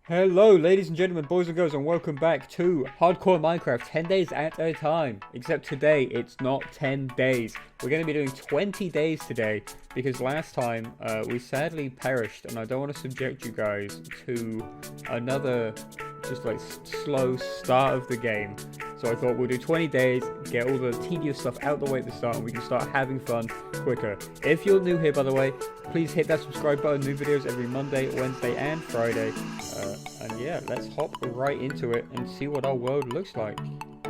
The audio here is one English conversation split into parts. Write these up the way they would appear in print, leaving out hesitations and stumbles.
Hello, ladies and gentlemen, boys and girls, and welcome back to Hardcore Minecraft 10 days at a time. Except today, it's not 10 days. We're going to be doing 20 days today, because last time we sadly perished, and I don't want to subject you guys to another just like slow start of the game. So I thought we'll do 20 days, get all the tedious stuff out the way at the start, and we can start having fun quicker. If you're new here, by the way, please hit that subscribe button. New videos every Monday, Wednesday, and Friday. And yeah, let's hop right into it and see what our world looks like.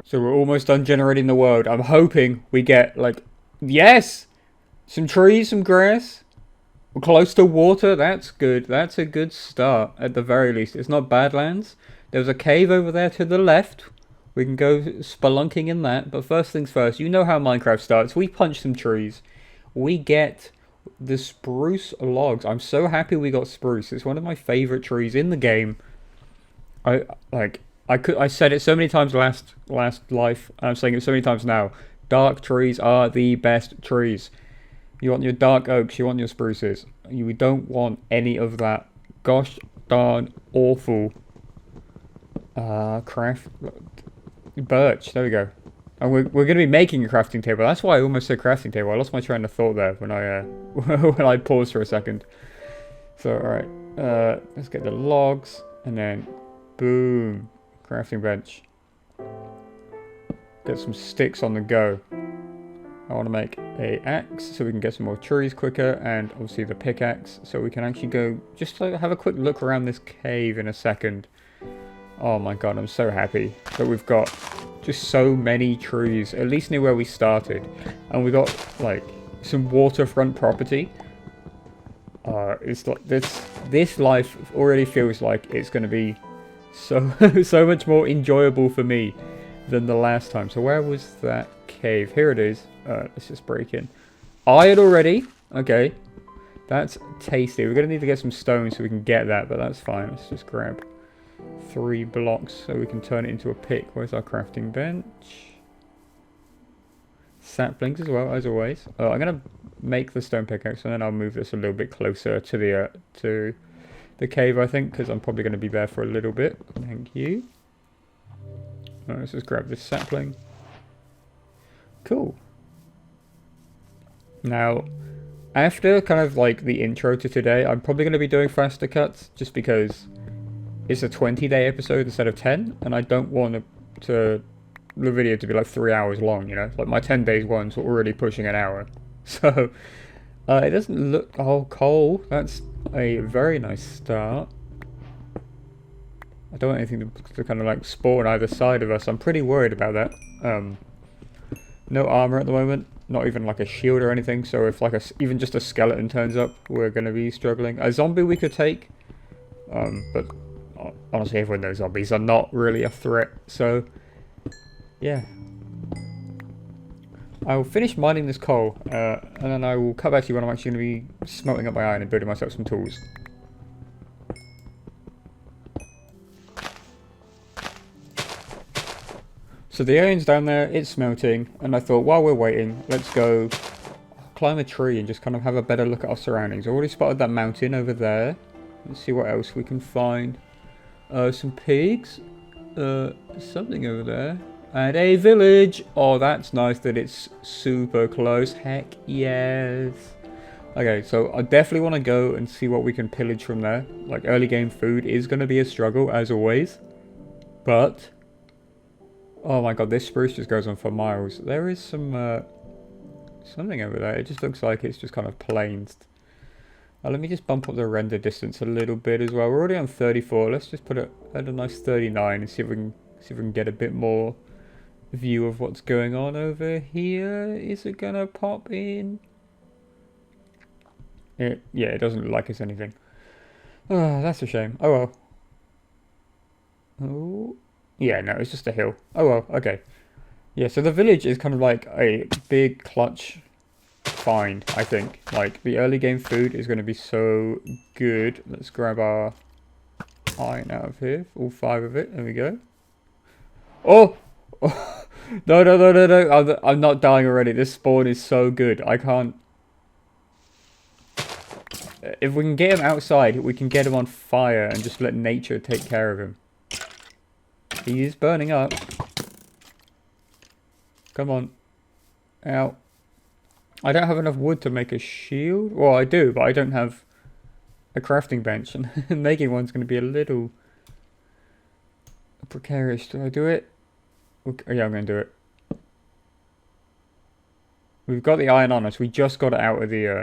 So we're almost done generating the world. I'm hoping we get, like, yes! Some trees, some grass. We're close to water. That's good. That's a good start, at the very least. It's not Badlands. There's a cave over there to the left. We can go spelunking in that. But first things first, you know how Minecraft starts. We punch some trees. We get the spruce logs. I'm so happy we got spruce. It's one of my favorite trees in the game. I said it so many times last life. I'm saying it so many times now. Dark trees are the best trees. You want your dark oaks, you want your spruces. You don't want any of that gosh darn awful craft birch. There we go. And we're going to be making a crafting table. That's why I almost said crafting table. I lost my train of thought there when I when I paused for a second. So alright, let's get the logs, and then boom, crafting bench. Get some sticks on the go. I want to make a axe so we can get some more trees quicker, and obviously the pickaxe so we can actually go just like have a quick look around this cave in a second. Oh my god, I'm so happy that we've got just so many trees, at least near where we started. And we got like some waterfront property. It's like this life already feels like it's going to be so so much more enjoyable for me than the last time. So where was that cave? Here it is. Let's just break in. Iron already. Okay. That's tasty. We're going to need to get some stone so we can get that, but that's fine. Let's just grab 3 blocks so we can turn it into a pick. Where's our crafting bench? Saplings as well, as always. I'm going to make the stone pickaxe, and then I'll move this a little bit closer to the cave, I think, because I'm probably going to be there for a little bit. Thank you. Let's just grab this sapling. Cool. Now, after kind of like the intro to today, I'm probably going to be doing faster cuts, just because it's a 20-day episode instead of 10, and I don't want the video to be like 3 hours long, you know? Like my 10 days ones were already pushing an hour. So, it doesn't look... Oh, coal. That's a very nice start. I don't want anything to kind of like spawn either side of us. I'm pretty worried about that. No armor at the moment. Not even like a shield or anything. So if like even just a skeleton turns up, we're going to be struggling. A zombie we could take. But honestly, everyone knows zombies are not really a threat. So, yeah. I'll finish mining this coal. And then I will come back to you when I'm actually going to be smelting up my iron and building myself some tools. So the iron's down there, it's smelting, and I thought while we're waiting, let's go climb a tree and just kind of have a better look at our surroundings. I already spotted that mountain over there. Let's see what else we can find. Some pigs, something over there, and a village. Oh, that's nice that it's super close. Heck yes. Okay, so I definitely want to go and see what we can pillage from there. Like early game food is going to be a struggle as always, but... Oh my god, this spruce just goes on for miles. There is some, something over there. It just looks like it's just kind of plains. Let me just bump up the render distance a little bit as well. We're already on 34. Let's just put it at a nice 39 and see if we can get a bit more view of what's going on over here. Is it gonna pop in? Yeah, it doesn't look like it's anything. Oh, that's a shame. Oh well. Oh. Yeah, no, it's just a hill. Oh well, okay. Yeah, so the village is kind of like a big clutch find, I think. Like, the early game food is going to be so good. Let's grab our iron out of here. All 5 of it. There we go. Oh! No. I'm not dying already. This spawn is so good. I can't... if we can get him outside, we can get him on fire and just let nature take care of him. He is burning up. Come on. Out. I don't have enough wood to make a shield. Well, I do, but I don't have a crafting bench. And making one's going to be a little precarious. Do I do it? Okay, yeah, I'm going to do it. We've got the iron on us. We just got it out of the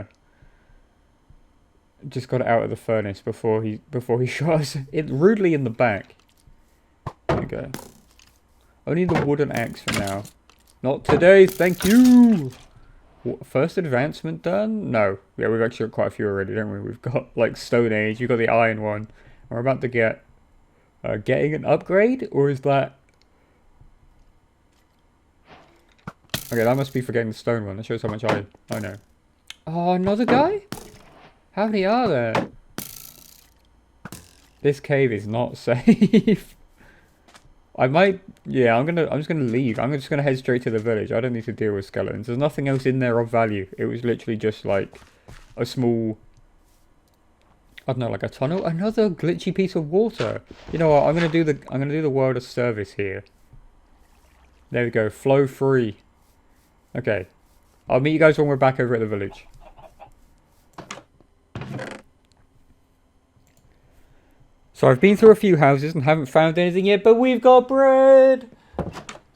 furnace before he shot us it rudely in the back. There we go. Only the wooden axe for now. Not today, thank you. First advancement done? No. Yeah, we've actually got quite a few already, don't we? We've got like Stone Age. We've got the iron one. We're about to get getting an upgrade, or is that? Okay, that must be for getting the stone one. That shows how much I know. Oh, another guy? How many are there? This cave is not safe. I might, yeah, I'm just gonna leave. I'm just gonna head straight to the village. I don't need to deal with skeletons. There's nothing else in there of value. It was literally just like a small, I don't know, like a tunnel. Another glitchy piece of water. You know what? I'm gonna do the world a service here. There we go. Flow free. Okay. I'll meet you guys when we're back over at the village. So I've been through a few houses and haven't found anything yet, but we've got bread!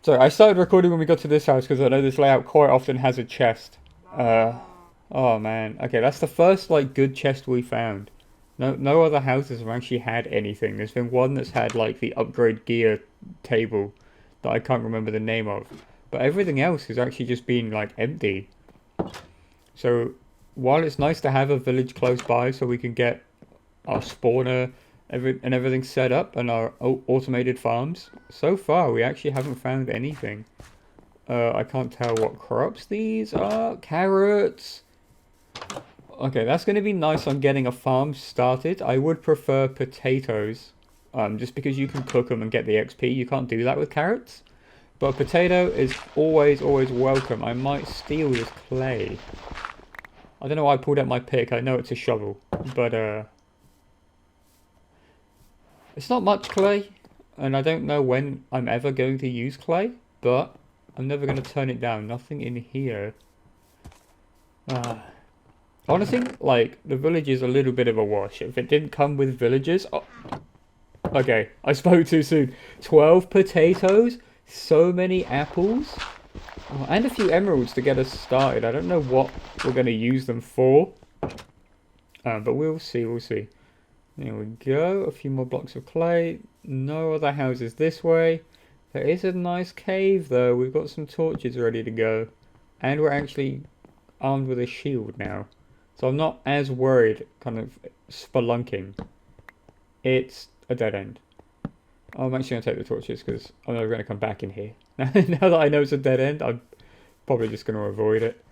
So I started recording when we got to this house because I know this layout quite often has a chest. Oh man. Okay, that's the first like good chest we found. No other houses have actually had anything. There's been one that's had like the upgrade gear table that I can't remember the name of. But everything else has actually just been like empty. So while it's nice to have a village close by so we can get our spawner and everything set up and our automated farms, so far we actually haven't found anything. I can't tell what crops these are. Carrots. Okay, that's going to be nice on getting a farm started. I would prefer potatoes, just because you can cook them and get the XP. You can't do that with carrots. But a potato is always welcome. I might steal this clay. I don't know why I pulled out my pick. I know it's a shovel, but it's not much clay, and I don't know when I'm ever going to use clay, but I'm never going to turn it down. Nothing in here. Honestly, like, the village is a little bit of a wash. If it didn't come with villagers... Oh, okay, I spoke too soon. 12 potatoes, so many apples, and a few emeralds to get us started. I don't know what we're going to use them for, but we'll see. There we go, a few more blocks of clay. No other houses this way. There is a nice cave though. We've got some torches ready to go. And we're actually armed with a shield now. So I'm not as worried kind of spelunking. It's a dead end. I'm actually going to take the torches because I'm never going to come back in here. Now that I know it's a dead end, I'm probably just going to avoid it.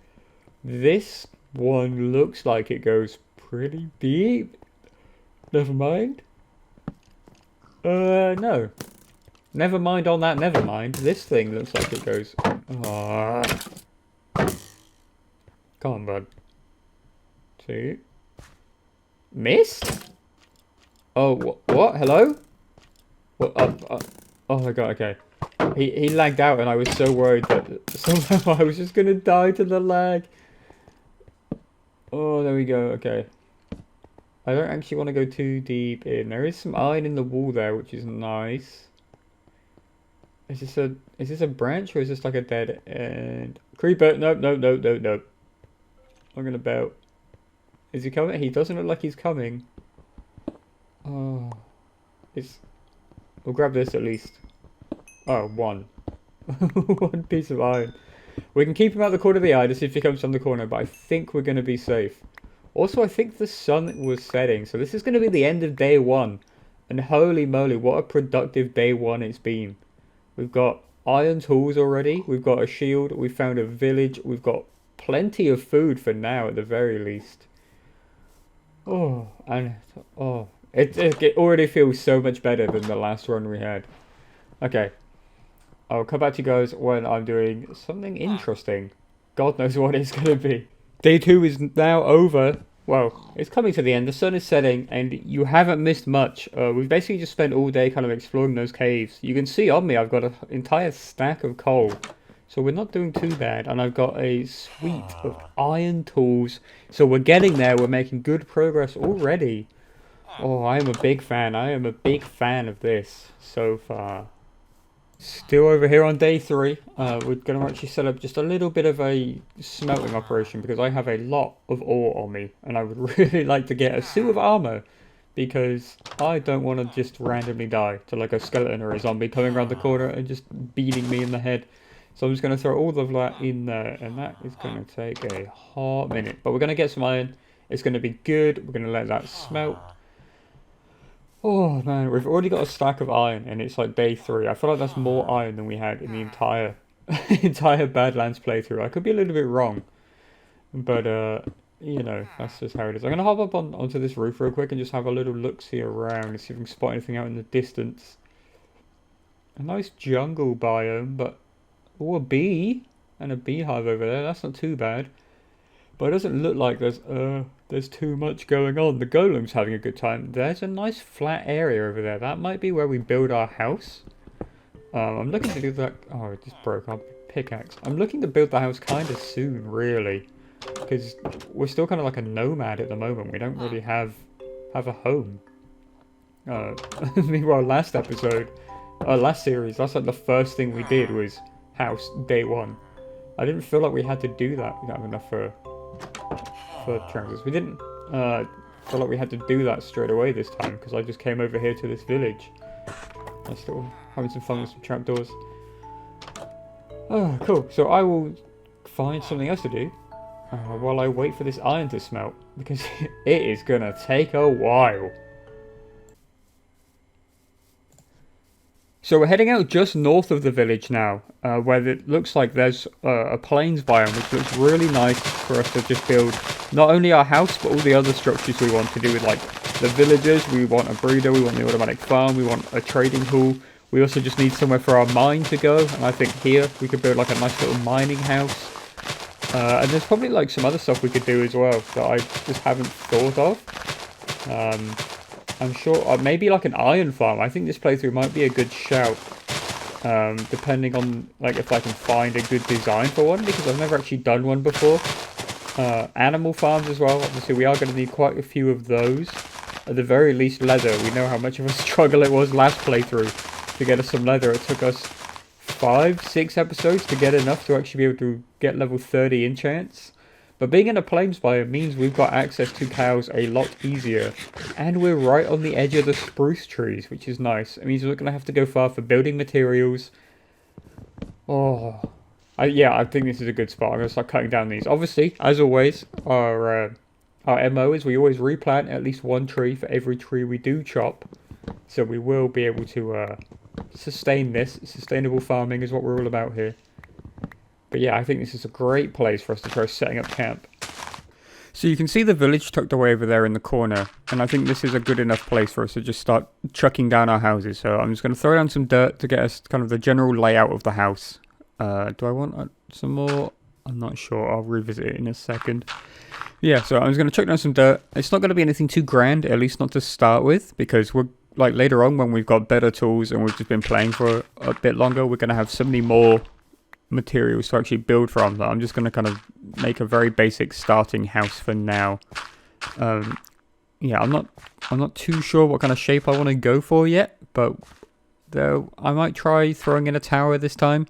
This one looks like it goes pretty deep. Never mind. No. Never mind on that, never mind. This thing looks like it goes... Oh. Come on, bud. 2. Missed? Oh, what? Hello? What? Oh my god, okay. He lagged out and I was so worried that somehow I was just gonna die to the lag. Oh, there we go, okay. I don't actually want to go too deep in. There is some iron in the wall there, which is nice. Is this a branch or is this like a dead end? Creeper! Nope. I'm gonna bout. Is he coming? He doesn't look like he's coming. Oh, we'll grab this at least. Oh, one. One piece of iron. We can keep him out the corner of the eye to see if he comes from the corner, but I think we're gonna be safe. Also, I think the sun was setting, so this is going to be the end of day 1. And holy moly, what a productive day 1 it's been. We've got iron tools already, we've got a shield, we've found a village, we've got plenty of food for now at the very least. Oh, and it already feels so much better than the last run we had. Okay, I'll come back to you guys when I'm doing something interesting. God knows what it's going to be. Day 2 is now over. Well, it's coming to the end. The sun is setting, and you haven't missed much. We've basically just spent all day kind of exploring those caves. You can see on me, I've got an entire stack of coal. So we're not doing too bad. And I've got a suite of iron tools. So we're getting there. We're making good progress already. Oh, I am a big fan. I am a big fan of this so far. Still over here on day 3, we're going to actually set up just a little bit of a smelting operation because I have a lot of ore on me and I would really like to get a suit of armor because I don't want to just randomly die to like a skeleton or a zombie coming around the corner and just beating me in the head. So I'm just going to throw all of that in there and that is going to take a hot minute. But we're going to get some iron. It's going to be good. We're going to let that smelt. Oh man, we've already got a stack of iron and it's like day 3. I feel like that's more iron than we had in the entire Badlands playthrough. I could be a little bit wrong. But you know, that's just how it is. I'm gonna hop up onto this roof real quick and just have a little look-see around and see if we can spot anything out in the distance. A nice jungle biome, but a bee and a beehive over there, that's not too bad. But it doesn't look like there's too much going on. The golem's having a good time. There's a nice flat area over there. That might be where we build our house. I'm looking to do that. Oh, it just broke our pickaxe. I'm looking to build the house kind of soon, really. Because we're still kind of like a nomad at the moment. We don't really have a home. Meanwhile, last series, that's like the first thing we did was house day 1. I didn't feel like we had to do that. We don't have enough for trousers. We didn't feel like we had to do that straight away this time because I just came over here to this village. I'm still having some fun with some trapdoors. Oh, cool. So I will find something else to do while I wait for this iron to smelt because it is gonna take a while. So we're heading out just north of the village now, where it looks like there's a plains biome, which looks really nice for us to just build not only our house, but all the other structures we want to do with like the villagers. We want a breeder, we want the automatic farm, we want a trading hall. We also just need somewhere for our mine to go, and I think here we could build like a nice little mining house. And there's probably like some other stuff we could do as well that I just haven't thought of. I'm sure, maybe like an iron farm. I think this playthrough might be a good shout, depending on like if I can find a good design for one, because I've never actually done one before. Animal farms as well. Obviously, we are going to need quite a few of those. At the very least, leather. We know how much of a struggle it was last playthrough to get us some leather. It took us 5-6 episodes to get enough to actually be able to get level 30 enchants. But being in a plains biome means we've got access to cows a lot easier. And we're right on the edge of the spruce trees, which is nice. It means we're not going to have to go far for building materials. Oh, I think this is a good spot. I'm going to start cutting down these. Obviously, as always, our MO is we always replant at least 1 tree for every tree we do chop. So we will be able to sustain this. Sustainable farming is what we're all about here. But yeah, I think this is a great place for us to try setting up camp. So you can see the village tucked away over there in the corner. And I think this is a good enough place for us to just start chucking down our houses. So I'm just going to throw down some dirt to get us kind of the general layout of the house. Do I want some more? I'm not sure. I'll revisit it in a second. Yeah, so I'm just going to chuck down some dirt. It's not going to be anything too grand, at least not to start with. Because we're like later on when we've got better tools and we've just been playing for a bit longer, we're going to have so many more materials to actually build from that I'm just going to kind of make a very basic starting house for now. Yeah, I'm not too sure what kind of shape I want to go for yet, but though I might try throwing in a tower this time,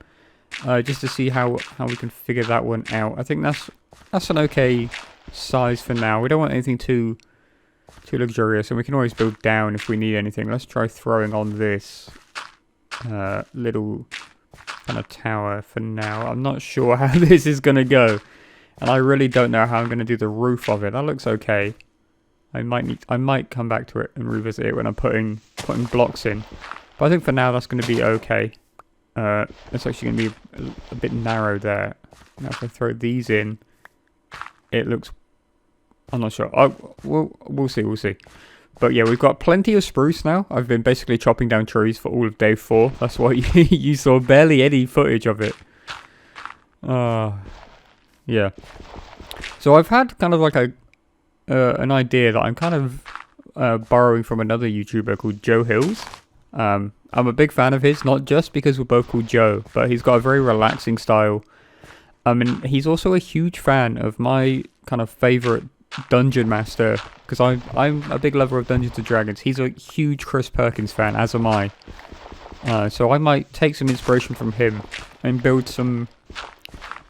just to see how we can figure that one out. I think that's an okay size for now. We don't want anything too luxurious, and we can always build down if we need anything. Let's try throwing on this little kind of tower for now. I'm not sure how this is going to go, and I really don't know how I'm going to do the roof of it. That looks okay. I might come back to it and revisit it when I'm putting blocks in, but I think for now that's going to be okay. It's actually going to be a bit narrow there. Now if I throw these in, it looks, I'm not sure. We'll see. But yeah, we've got plenty of spruce now. I've been basically chopping down trees for all of day 4. That's why you saw barely any footage of it. Yeah. So I've had kind of like an idea that I'm kind of borrowing from another YouTuber called Joe Hills. I'm a big fan of his, not just because we're both called Joe, but he's got a very relaxing style. And he's also a huge fan of my kind of favorite dungeon master, because I'm a big lover of Dungeons and Dragons. He's a huge Chris Perkins fan, as am I. So I might take some inspiration from him and build some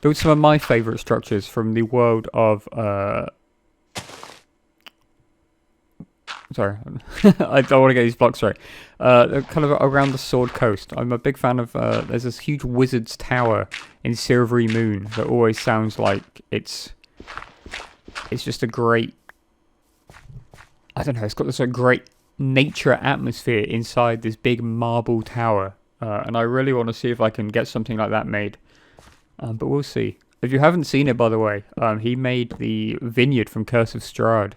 of my favorite structures from the world of sorry, I don't want to get these blocks right. Kind of around the Sword Coast. I'm a big fan of, there's this huge wizard's tower in Silvery Moon that always sounds like it's just a great, I don't know, it's got this great nature atmosphere inside this big marble tower. And I really want to see if I can get something like that made. But we'll see. If you haven't seen it, by the way, he made the vineyard from Curse of Strahd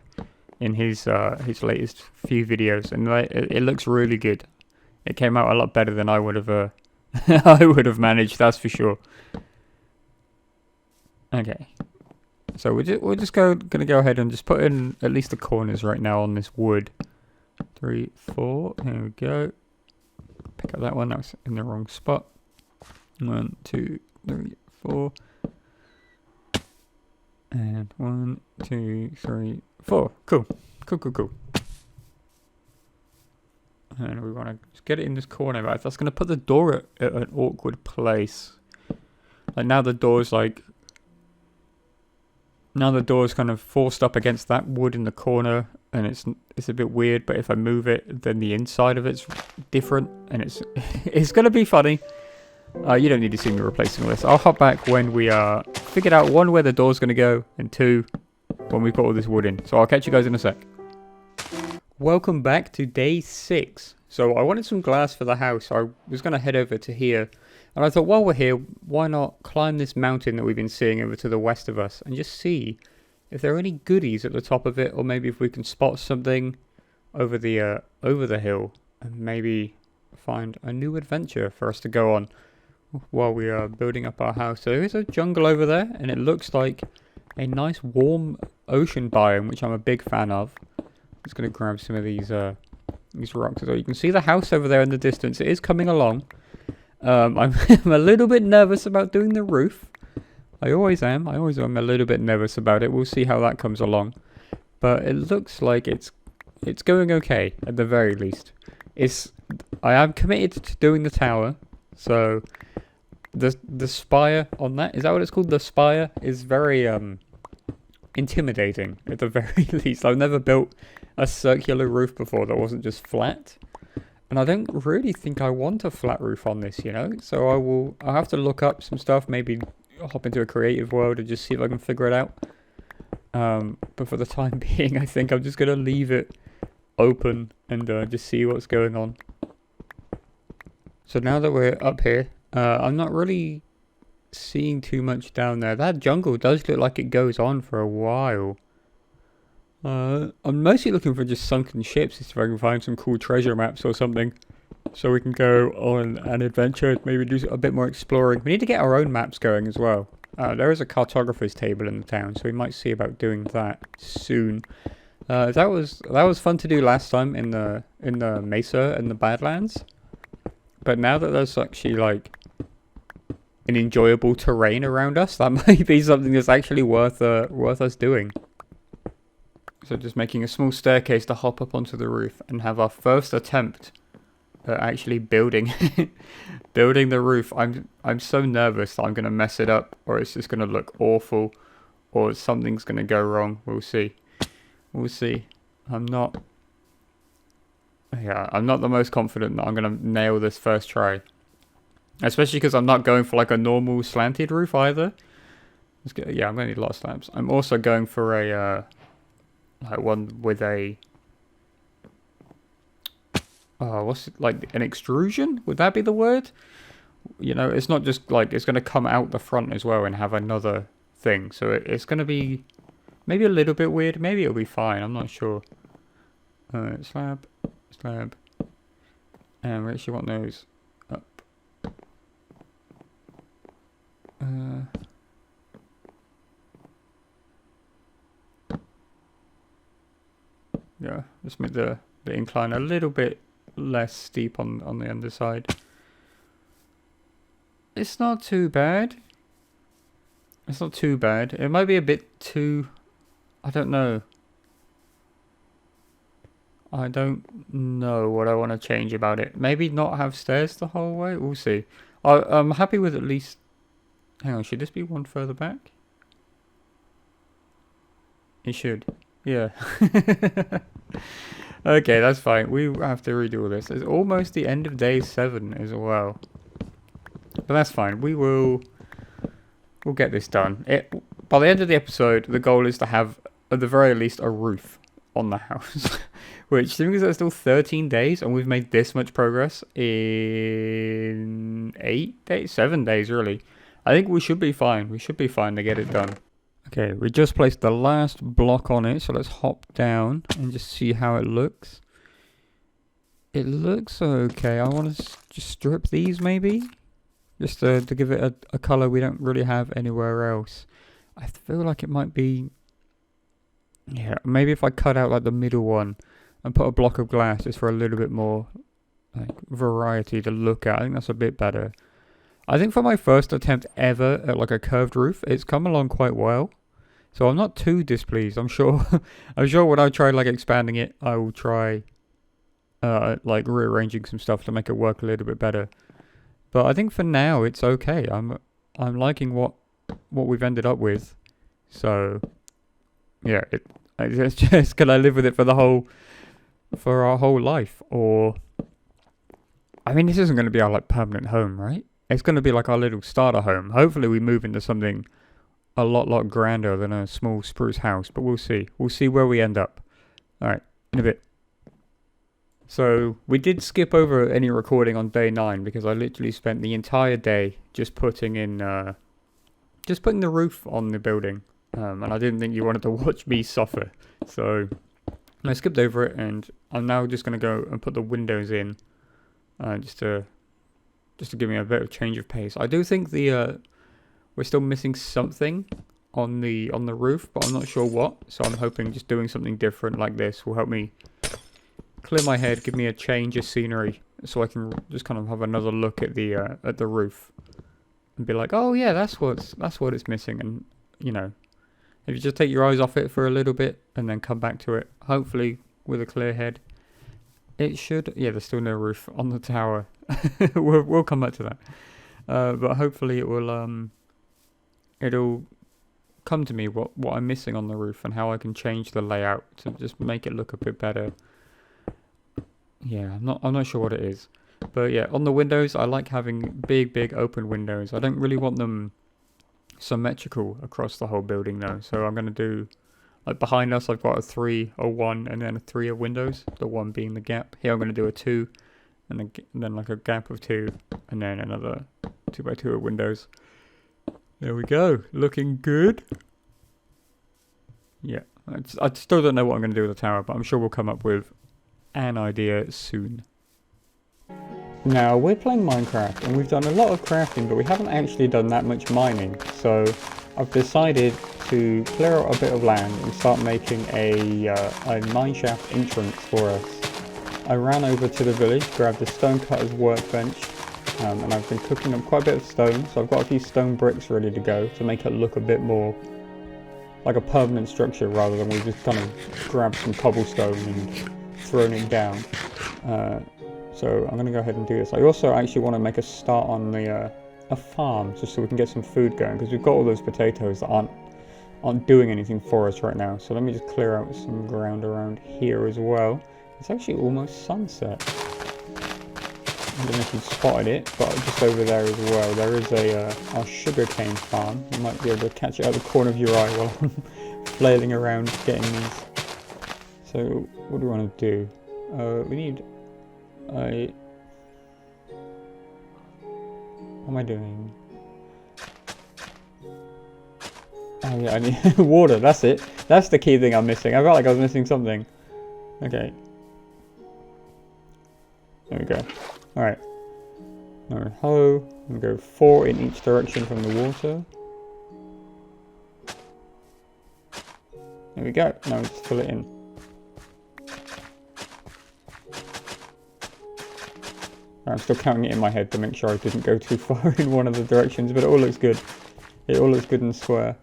in his latest few videos, and it looks really good. It came out a lot better than I would have I would have managed, that's for sure. Okay, so we're just gonna go ahead and just put in at least the corners right now on this wood. 3, 4. Here we go. Pick up that one. That was in the wrong spot. 1, 2, 3, 4. And 1, 2, 3, 4. Cool. Cool. And we want to just get it in this corner. Right? That's going to put the door at an awkward place. Like now the door's kind of forced up against that wood in the corner, and it's a bit weird. But if I move it, then the inside of it's different, and it's going to be funny. You don't need to see me replacing all this. I'll hop back when we figured out 1, where the door's going to go, and 2, when we put all this wood in. So I'll catch you guys in a sec. Welcome back to day 6. So I wanted some glass for the house. I was going to head over to here, and I thought while we're here, why not climb this mountain that we've been seeing over to the west of us and just see if there are any goodies at the top of it, or maybe if we can spot something over the hill and maybe find a new adventure for us to go on while we are building up our house. So there is a jungle over there, and it looks like a nice warm ocean biome, which I'm a big fan of. I'm just going to grab some of these rocks as well. You can see the house over there in the distance. It is coming along. I'm a little bit nervous about doing the roof. I always am a little bit nervous about it. We'll see how that comes along. But it looks like it's going okay, at the very least. I am committed to doing the tower, so the spire on that, is that what it's called? The spire is very intimidating, at the very least. I've never built a circular roof before that wasn't just flat, and I don't really think I want a flat roof on this, you know. So I'll have to look up some stuff, maybe hop into a creative world and just see if I can figure it out. But for the time being, I think I'm just gonna leave it open and just see what's going on. So now that we're up here, I'm not really seeing too much down there. That jungle does look like it goes on for a while. I'm mostly looking for just sunken ships, if I can find some cool treasure maps or something, so we can go on an adventure, maybe do a bit more exploring. We need to get our own maps going as well. There is a cartographer's table in the town, so we might see about doing that soon. That was fun to do last time in the Mesa and the Badlands. But now that there's actually like an enjoyable terrain around us, that might be something that's actually worth us doing. So just making a small staircase to hop up onto the roof and have our first attempt at actually building the roof. I'm so nervous that I'm gonna mess it up, or it's just gonna look awful, or something's gonna go wrong. We'll see. I'm not the most confident that I'm gonna nail this first try, especially because I'm not going for like a normal slanted roof either. I'm gonna need a lot of slabs. I'm also going for a like one with a what's it, like an extrusion? Would that be the word? You know, it's not just like it's gonna come out the front as well and have another thing. So it's gonna be maybe a little bit weird. Maybe it'll be fine. I'm not sure. Slab, and we actually want those up. Just make the incline a little bit less steep on the underside. It's not too bad. It's not too bad. It might be a bit too... I don't know. I don't know what I want to change about it. Maybe not have stairs the whole way. We'll see. I'm happy with at least... Hang on, should this be one further back? It should. Yeah. Okay, that's fine. We have to redo all this. It's almost the end of day 7 as well. But that's fine. We'll get this done. By the end of the episode, the goal is to have, at the very least, a roof on the house. Which, seeing that's still 13 days, and we've made this much progress in 8 days? 7 days, really. I think we should be fine. We should be fine to get it done. Okay, we just placed the last block on it, so let's hop down and just see how it looks. It looks okay. I want to just strip these, maybe? Just to give it a colour we don't really have anywhere else. I feel like it might be... Yeah, maybe if I cut out like the middle one and put a block of glass just for a little bit more like variety to look at. I think that's a bit better. I think for my first attempt ever at like a curved roof, it's come along quite well. So I'm not too displeased. I'm sure when I try like expanding it, I will try like rearranging some stuff to make it work a little bit better. But I think for now it's okay. I'm liking what we've ended up with. So yeah, it's just, can I live with it for our whole life? Or I mean, this isn't going to be our like permanent home, right? It's going to be like our little starter home. Hopefully we move into something a lot grander than a small spruce house, but we'll see. We'll see where we end up. Alright, in a bit. So, we did skip over any recording on day 9 because I literally spent the entire day just putting the roof on the building. And I didn't think you wanted to watch me suffer. So, I skipped over it, and I'm now just going to go and put the windows in. Just to give me a bit of change of pace. I do think we're still missing something on the roof, but I'm not sure what. So I'm hoping just doing something different like this will help me clear my head, give me a change of scenery, so I can just kind of have another look at the roof and be like, oh yeah, that's what it's missing. And you know, if you just take your eyes off it for a little bit and then come back to it, hopefully with a clear head, it should. Yeah, there's still no roof on the tower. we'll come back to that. But hopefully it will it'll come to me what I'm missing on the roof and how I can change the layout to just make it look a bit better. Yeah, I'm not sure what it is. But yeah, on the windows, I like having big open windows. I don't really want them symmetrical across the whole building though. So I'm going to do, like behind us, I've got a 3, a 1, and then a 3 of windows. The 1 being the gap. Here I'm going to do a 2, and then like a gap of 2, and then another 2x2 of windows. There we go. Looking good. Yeah. I still don't know what I'm going to do with the tower, but I'm sure we'll come up with an idea soon. Now, we're playing Minecraft, and we've done a lot of crafting, but we haven't actually done that much mining. So, I've decided to clear out a bit of land and start making a mineshaft entrance for us. I ran over to the village, grabbed a stonecutter's workbench, and I've been cooking up quite a bit of stone, so I've got a few stone bricks ready to go to make it look a bit more like a permanent structure rather than we just kind of grabbed some cobblestone and thrown it down. So I'm going to go ahead and do this. I also actually want to make a start on a farm just so we can get some food going, because we've got all those potatoes that aren't doing anything for us right now. So let me just clear out some ground around here as well. It's actually almost sunset. I don't know if you've spotted it, but just over there as well, there is our sugarcane farm. You might be able to catch it out the corner of your eye while I'm flailing around getting these. So, what do we want to do? We need what am I doing? Oh yeah, I need water, that's it. That's the key thing I'm missing. I felt like I was missing something. Okay. There we go. Alright. Now hoe. We go 4 in each direction from the water. There we go. Now we just fill it in. I'm still counting it in my head to make sure I didn't go too far in one of the directions, but it all looks good. It all looks good and square.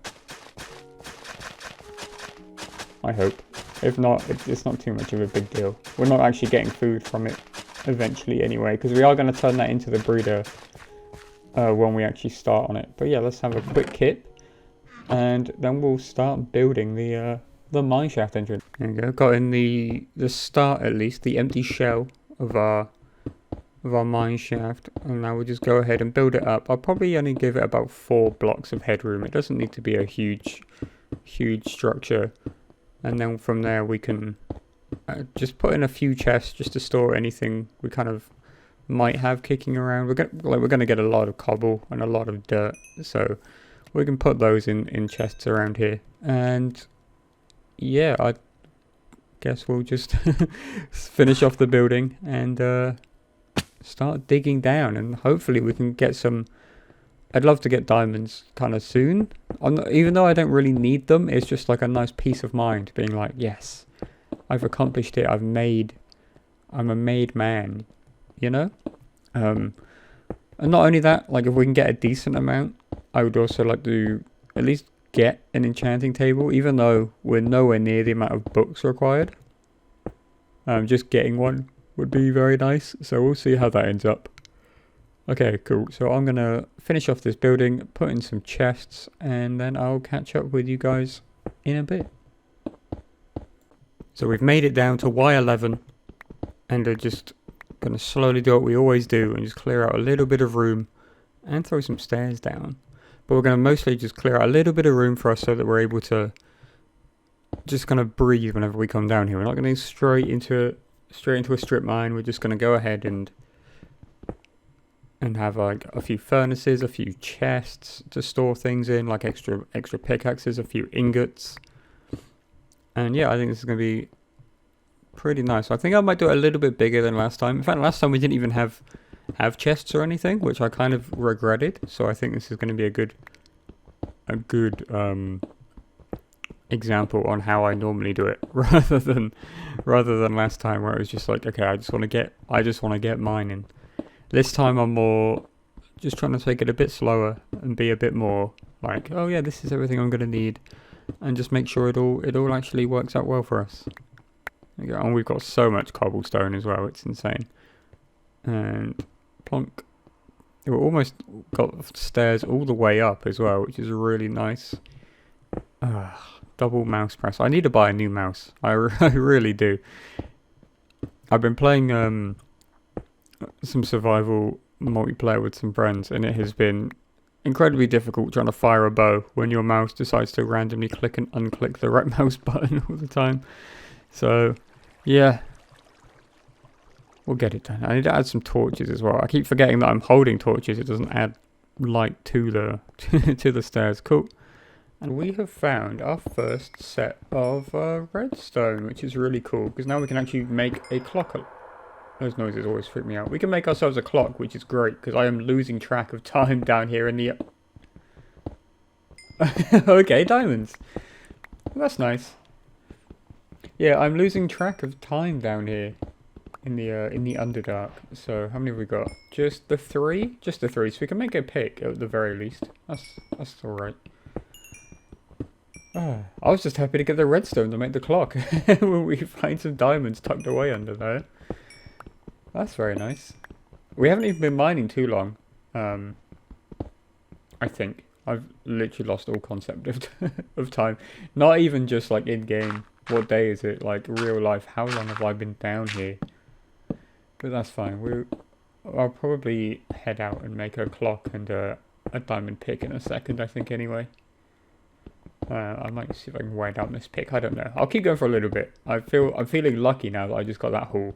I hope. If not, it's not too much of a big deal. We're not actually getting food from it eventually anyway, because we are going to turn that into the breeder when we actually start on it. But yeah, let's have a quick kit, and then we'll start building the mineshaft entrance. There we go. Got in the start, at least, the empty shell of our mineshaft, and now we'll just go ahead and build it up. I'll probably only give it about 4 blocks of headroom. It doesn't need to be a huge structure. And then from there we can just put in a few chests just to store anything we kind of might have kicking around. We're gonna get a lot of cobble and a lot of dirt, so we can put those in chests around here. And yeah, I guess we'll just finish off the building and start digging down, and hopefully we can get some. I'd love to get diamonds kind of soon. Even though I don't really need them, it's just like a nice peace of mind being like, yes, I've accomplished it. I'm a made man, you know? And not only that, like if we can get a decent amount, I would also like to at least get an enchanting table, even though we're nowhere near the amount of books required. Just getting one would be very nice. So we'll see how that ends up. Okay, cool. So I'm going to finish off this building, put in some chests, and then I'll catch up with you guys in a bit. So we've made it down to Y11, and we're just going to slowly do what we always do and just clear out a little bit of room and throw some stairs down. But we're going to mostly just clear out a little bit of room for us so that we're able to just kind of breathe whenever we come down here. We're not going to straight into a strip mine. We're just going to go ahead and have like a few furnaces, a few chests to store things in, like extra pickaxes, a few ingots. And yeah, I think this is going to be pretty nice. I think I might do it a little bit bigger than last time. In fact, last time we didn't even have chests or anything, which I kind of regretted. So I think this is going to be a good example on how I normally do it, rather than last time where it was just like, okay, I just want to get mining. This time I'm more just trying to take it a bit slower and be a bit more like, oh yeah, this is everything I'm going to need, and just make sure it all actually works out well for us. There we go. And we've got so much cobblestone as well, it's insane. And plonk. We've almost got stairs all the way up as well, which is really nice. Double mouse press. I need to buy a new mouse. I really do. I've been playing some survival multiplayer with some friends, and it has been incredibly difficult trying to fire a bow when your mouse decides to randomly click and unclick the right mouse button all the time. So yeah, we'll get it done. I need to add some torches as well. I keep forgetting that I'm holding torches. It doesn't add light to the to the stairs. Cool. And we have found our first set of redstone, which is really cool, because now we can actually make a clock. Those noises always freak me out. We can make ourselves a clock, which is great, because I am losing track of time down here in the... Okay, diamonds. That's nice. Yeah, I'm losing track of time down here in the Underdark. So, how many have we got? Just the 3? Just the 3, so we can make a pick at the very least. That's alright. I was just happy to get the redstone to make the clock when we find some diamonds tucked away under there. That's very nice. We haven't even been mining too long. I think. I've literally lost all concept of time. Not even just like in-game. What day is it? Like real life. How long have I been down here? But that's fine. I'll probably head out and make a clock and a diamond pick in a second, I think, anyway. I might see if I can wear down this pick. I don't know. I'll keep going for a little bit. I'm feeling lucky now that I just got that haul.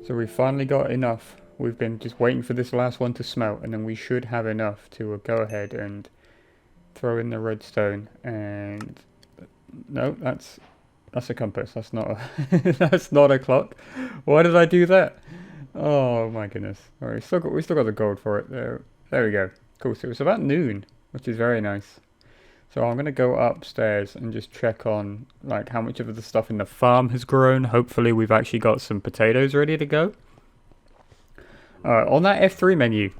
So we finally got enough. We've been just waiting for this last one to smelt, and then we should have enough to go ahead and throw in the redstone. And no, that's a compass. That's not a that's not a clock. Why did I do that? Oh my goodness. All right, we still got the gold for it. There we go. Cool. So it's about noon, which is very nice. So I'm going to go upstairs and just check on like how much of the stuff in the farm has grown. Hopefully we've actually got some potatoes ready to go. On that F3 menu,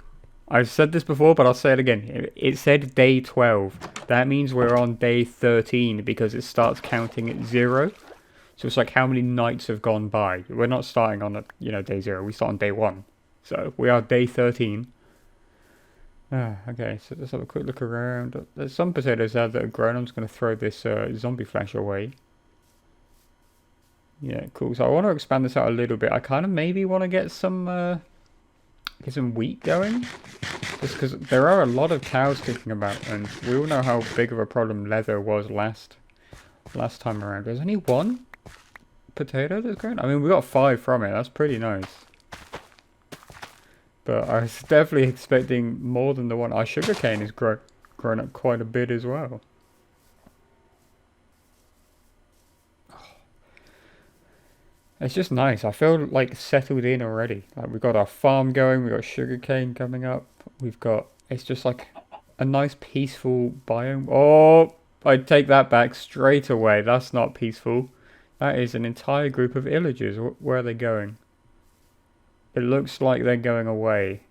I've said this before, but I'll say it again. It said day 12. That means we're on day 13 because it starts counting at 0. So it's like how many nights have gone by. We're not starting on day 0. We start on day 1. So we are day 13. Okay, so let's have a quick look around. There's some potatoes there that are grown. I'm just going to throw this zombie flesh away. Yeah, cool. So I want to expand this out a little bit. I kind of maybe want to get some wheat going. Just because there are a lot of cows kicking about. And we all know how big of a problem leather was last time around. There's only one potato that's growing? I mean, we got 5 from it. That's pretty nice. But I was definitely expecting more than the one. Our sugarcane is grown up quite a bit as well. It's just nice. I feel like settled in already. Like we've got our farm going. We've got sugarcane coming up. It's just like a nice peaceful biome. Oh, I take that back straight away. That's not peaceful. That is an entire group of villagers. Where are they going? It looks like they're going away.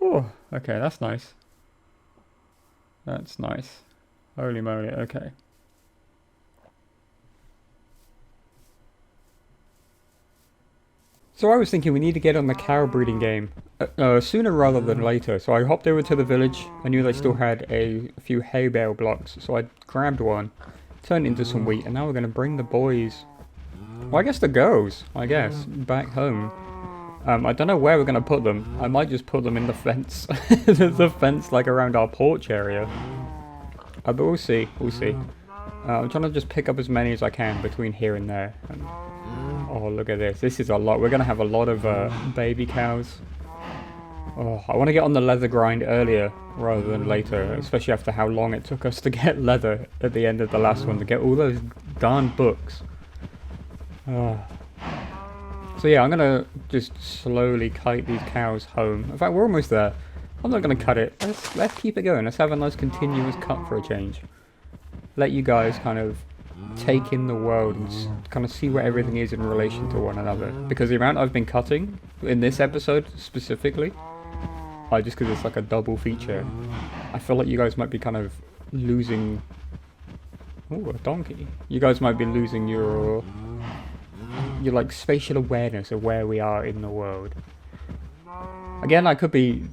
Oh, okay, that's nice. That's nice. Holy moly, okay. So I was thinking we need to get on the cow breeding game sooner rather than later. So I hopped over to the village. I knew they still had a few hay bale blocks. So I grabbed one, turned it into some wheat, and now we're going to bring the boys... Well, I guess the girls, back home. I don't know where we're going to put them. I might just put them in the fence. The fence, like, around our porch area. But we'll see. We'll see. I'm trying to just pick up as many as I can between here and there. And, oh, look at this. This is a lot. We're going to have a lot of baby cows. Oh, I want to get on the leather grind earlier rather than later. Especially after how long it took us to get leather at the end of the last one. To get all those darn books. So yeah, I'm gonna just slowly kite these cows home. In fact, we're almost there. I'm not gonna cut it. Let's keep it going. Let's have a nice continuous cut for a change. Let you guys kind of take in the world and kind of see where everything is in relation to one another. Because the amount I've been cutting in this episode specifically, just because it's like a double feature, I feel like you guys might be kind of losing... Oh, a donkey. You guys might be losing your like spatial awareness of where we are in the world. Again, I could be,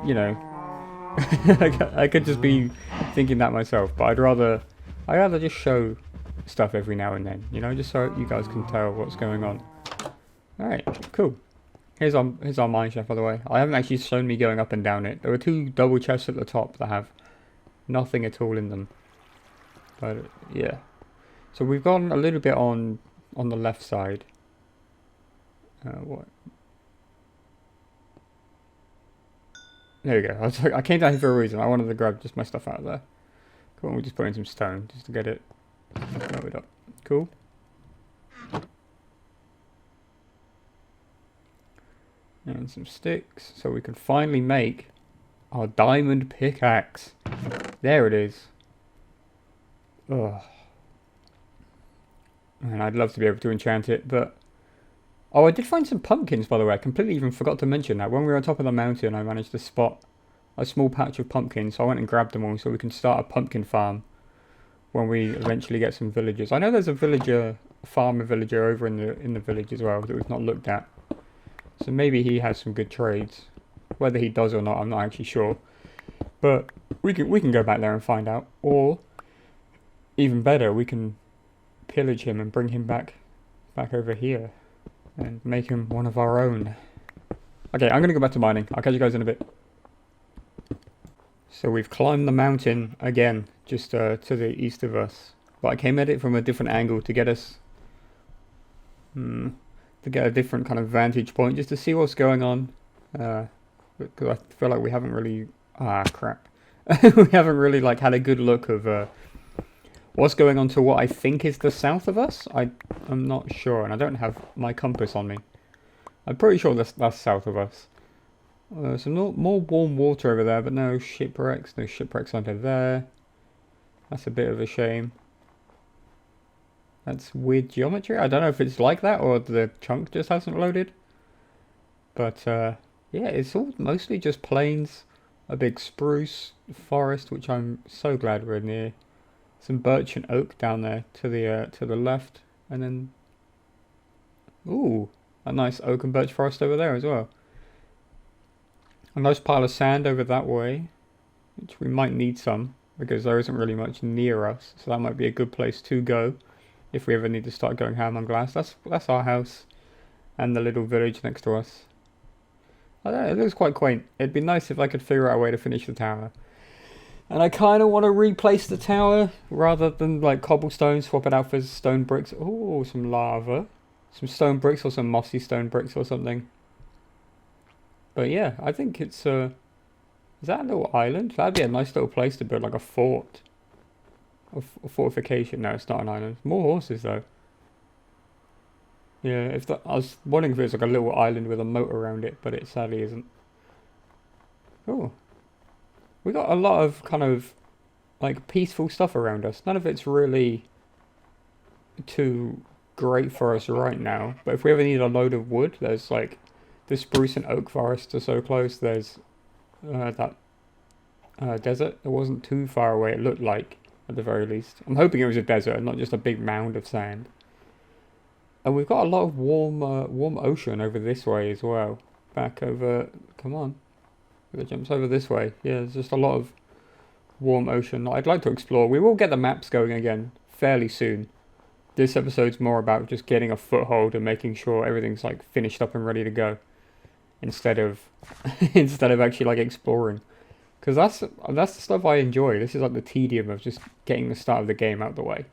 I could just be thinking that myself, but I'd rather just show stuff every now and then, just so you guys can tell what's going on. Alright, cool. Here's our mine shaft, by the way. I haven't actually shown me going up and down it. There were 2 double chests at the top that have nothing at all in them. But, yeah. So we've gone a little bit on the left side. What? There we go. I came down here for a reason. I wanted to grab just my stuff out of there. Cool, we just put in some stone just to get it loaded up. Cool. And some sticks so we can finally make our diamond pickaxe. There it is. Ugh. And I'd love to be able to enchant it, but... Oh, I did find some pumpkins, by the way. I completely even forgot to mention that. When we were on top of the mountain, I managed to spot a small patch of pumpkins, so I went and grabbed them all so we can start a pumpkin farm when we eventually get some villagers. I know there's a farmer villager over in the village as well that we've not looked at. So maybe he has some good trades. Whether he does or not, I'm not actually sure. But we can go back there and find out. Or, even better, we can pillage him and bring him back over here and make him one of our own. Okay, I'm gonna go back to mining. I'll catch you guys in a bit. So we've climbed the mountain again, just to the east of us. But I came at it from a different angle to get us to get a different kind of vantage point, just to see what's going on. Because I feel like we haven't really we haven't really like had a good look of what's going on to what I think is the south of us. I'm not sure, and I don't have my compass on me. I'm pretty sure that's south of us. Some more warm water over there, but no shipwrecks. No shipwrecks under there. That's a bit of a shame. That's weird geometry. I don't know if it's like that or the chunk just hasn't loaded. But yeah, it's all mostly just plains, a big spruce forest, which I'm so glad we're near. Some birch and oak down there to the left, and then ooh, a nice oak and birch forest over there as well. A nice pile of sand over that way, which we might need some because there isn't really much near us, so that might be a good place to go if we ever need to start going ham on glass. That's our house and the little village next to us. I don't know, it looks quite quaint. It'd be nice if I could figure out a way to finish the tower. And I kind of want to replace the tower rather than like cobblestone, swap it out for stone bricks. Oh, some lava. Some stone bricks or some mossy stone bricks or something. But yeah, I think it's is that a little island? That'd be a nice little place to build like a fort. A fortification. No, it's not an island. More horses though. Yeah, I was wondering if it was like a little island with a moat around it, but it sadly isn't. Oh. We got a lot of kind of like peaceful stuff around us. None of it's really too great for us right now. But if we ever need a load of wood, there's like the spruce and oak forests are so close. There's that desert. It wasn't too far away, it looked like, at the very least. I'm hoping it was a desert and not just a big mound of sand. And we've got a lot of warm ocean over this way as well. Back over, come on. It jumps over this way. Yeah, there's just a lot of warm ocean I'd like to explore. We will get the maps going again fairly soon. This episode's more about just getting a foothold and making sure everything's like finished up and ready to go, instead of actually like exploring, because that's the stuff I enjoy. This is like the tedium of just getting the start of the game out the way.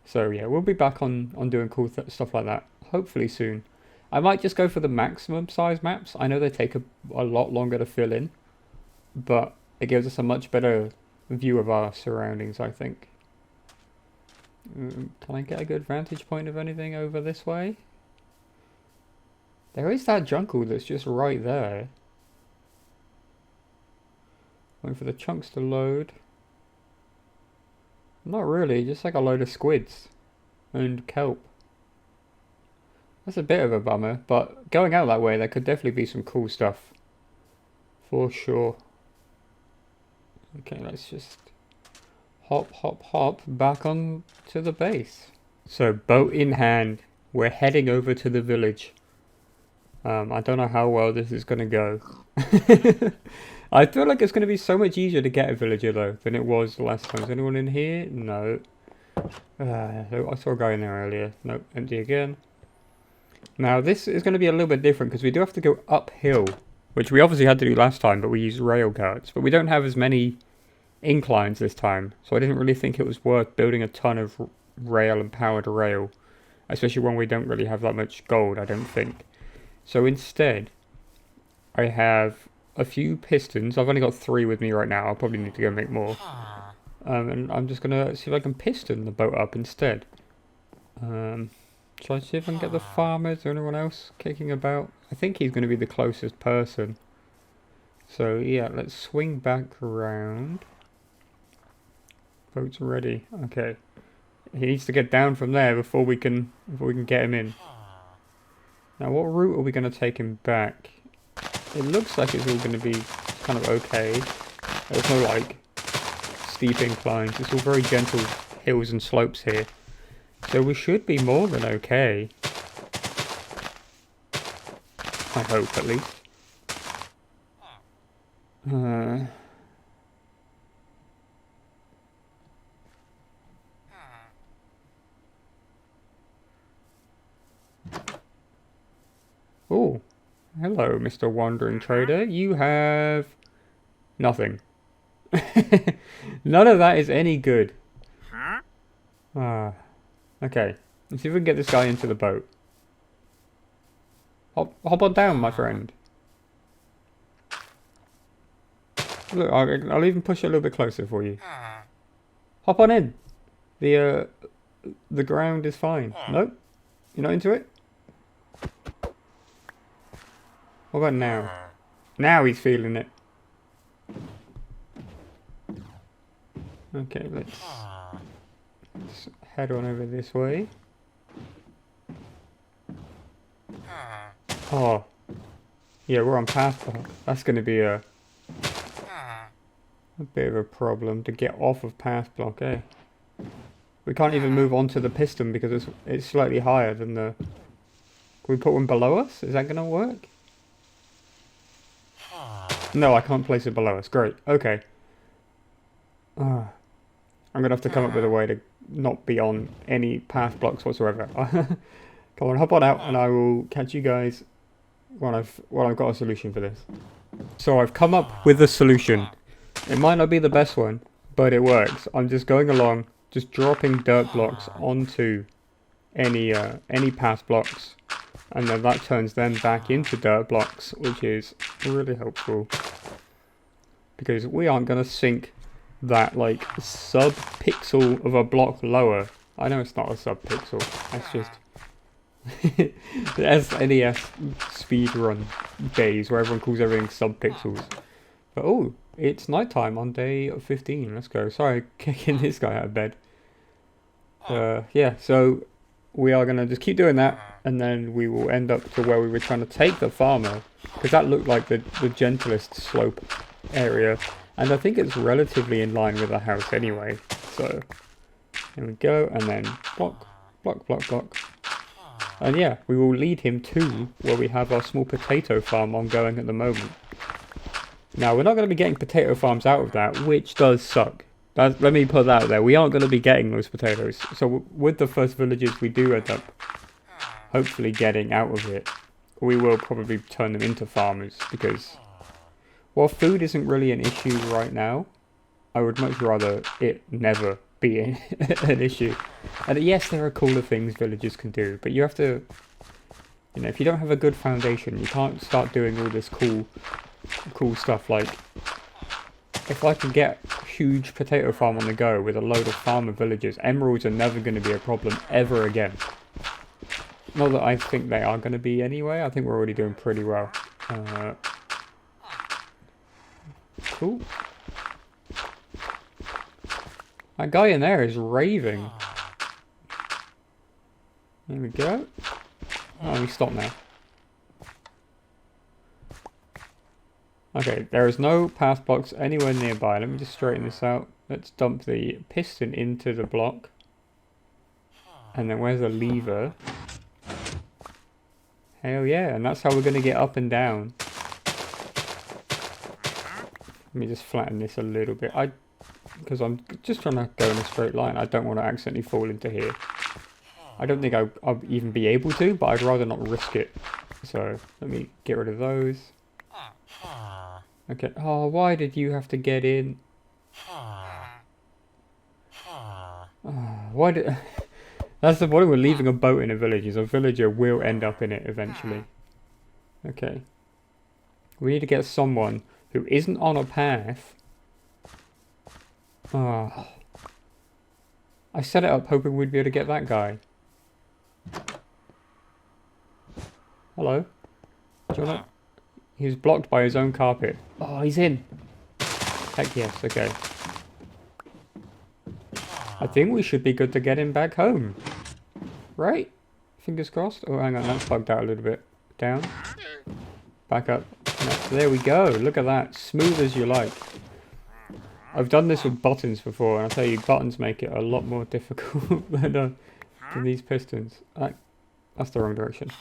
So yeah, we'll be back on doing cool stuff like that hopefully soon. I might just go for the maximum size maps. I know they take a lot longer to fill in, but it gives us a much better view of our surroundings, I think. Can I get a good vantage point of anything over this way? There is that jungle that's just right there. Waiting for the chunks to load. Not really, just like a load of squids and kelp. That's a bit of a bummer, but going out that way there could definitely be some cool stuff. For sure. Okay, let's just hop back on to the base. So, boat in hand, we're heading over to the village. I don't know how well this is going to go. I feel like it's going to be so much easier to get a villager though than it was the last time. Is anyone in here? No. I saw a guy in there earlier. Nope, empty again. Now this is going to be a little bit different because we do have to go uphill, which we obviously had to do last time, but we used rail carts. But we don't have as many inclines this time, so I didn't really think it was worth building a ton of rail and powered rail, especially when we don't really have that much gold, I don't think. So instead, I have a few pistons. I've only got 3 with me right now. I'll probably need to go make more. And I'm just going to see if I can piston the boat up instead. Shall I see if I can get the farmers or anyone else kicking about? I think he's going to be the closest person. So yeah, let's swing back around. Boat's ready. Okay. He needs to get down from there before we can get him in. Now what route are we going to take him back? It looks like it's all going to be kind of okay. There's no like steep inclines. It's all very gentle hills and slopes here. So we should be more than okay. I hope, at least. Oh, hello, Mr. Wandering Trader. You have nothing. None of that is any good. Okay, let's see if we can get this guy into the boat. Hop on down, my friend. Look, I'll even push it a little bit closer for you. Hop on in. The ground is fine. Nope, you're not into it? What about now? Now he's feeling it. Okay, let's head on over this way. Oh, Yeah, we're on path block. That's going to be a bit of a problem to get off of path block, eh? We can't even move onto the piston because it's slightly higher than the... Can we put one below us? Is that going to work? No, I can't place it below us. Great. Okay. I'm going to have to come up with a way to not be on any path blocks whatsoever. Come on, hop on out and I will catch you guys when I've got a solution for this. So I've come up with a solution. It might not be the best one, but it works. I'm just going along, just dropping dirt blocks onto any path blocks, and then that turns them back into dirt blocks, which is really helpful because we aren't going to sink that like sub-pixel of a block lower. I know it's not a sub-pixel, that's just the SNES speedrun days where everyone calls everything sub-pixels. But oh, it's nighttime on day 15. Let's go. Sorry, kicking this guy out of bed. Yeah, so we are going to just keep doing that, and then we will end up to where we were trying to take the farmer, because that looked like the gentlest slope area, and I think it's relatively in line with the house anyway. So here we go, and then block, block, block, block. And yeah, we will lead him to where we have our small potato farm ongoing at the moment. Now, we're not going to be getting potato farms out of that, which does suck. Let me put that out there. We aren't going to be getting those potatoes. So with the first villages we do end up hopefully getting out of it, we will probably turn them into farmers, because while food isn't really an issue right now, I would much rather it never be an issue. And yes, there are cooler things villagers can do, but you have to, you know, if you don't have a good foundation, you can't start doing all this cool stuff. Like, if I can get a huge potato farm on the go with a load of farmer villagers, emeralds are never going to be a problem ever again. Not that I think they are going to be anyway. I think we're already doing pretty well. Cool. That guy in there is raving. There we go. Oh, we stop now. Okay, there is no path blocks anywhere nearby. Let me just straighten this out. Let's dump the piston into the block. And then where's the lever? Hell yeah, and that's how we're going to get up and down. Let me just flatten this a little bit. Because I'm just trying to go in a straight line. I don't want to accidentally fall into here. I don't think I'll even be able to, but I'd rather not risk it. So let me get rid of those. Okay. Oh, why did you have to get in? Why did... That's the point with leaving a boat in a village, is a villager will end up in it eventually. Okay. We need to get someone who isn't on a path. Oh. I set it up hoping we'd be able to get that guy. Hello? Do you wanna... He's blocked by his own carpet. Oh, he's in. Heck yes, okay. I think we should be good to get him back home. Right? Fingers crossed. Oh, hang on, that's bugged out a little bit. Down. Back up. No, there we go. Look at that. Smooth as you like. I've done this with buttons before, and I'll tell you, buttons make it a lot more difficult than these pistons. That's the wrong direction.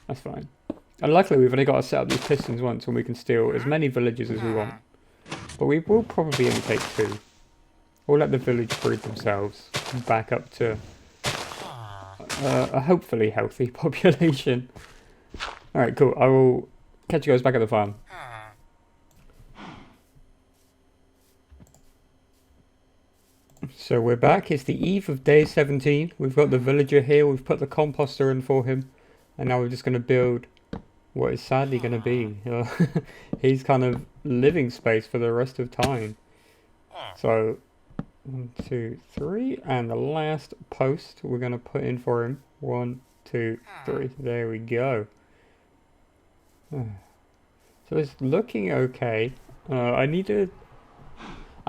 That's fine. And luckily we've only got to set up these pistons once, and we can steal as many villages as we want. But we will probably only take 2. We'll let the village breed themselves back up to a hopefully healthy population. Alright, cool. I will catch you guys back at the farm. So we're back. It's the eve of day 17. We've got the villager here. We've put the composter in for him. And now we're just going to build what is sadly going to be his kind of living space for the rest of time. So 1, 2, 3, and the last post we're going to put in for him. 1, 2, 3. There we go. So it's looking okay. I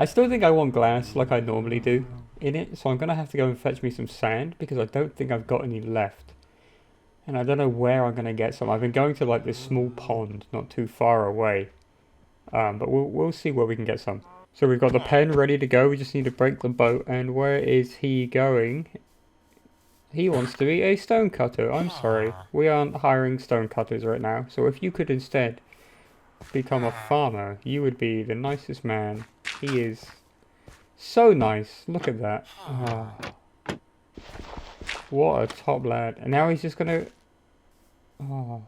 still think I want glass like I normally do in it, so I'm going to have to go and fetch me some sand because I don't think I've got any left. And I don't know where I'm going to get some. I've been going to like this small pond not too far away. But we'll see where we can get some. So we've got the pen ready to go. We just need to break the boat. And where is he going? He wants to be a stonecutter. I'm sorry. We aren't hiring stonecutters right now. So if you could instead become a farmer, you would be the nicest man. He is so nice. Look at that. Oh, what a top lad. And now he's just gonna... Oh.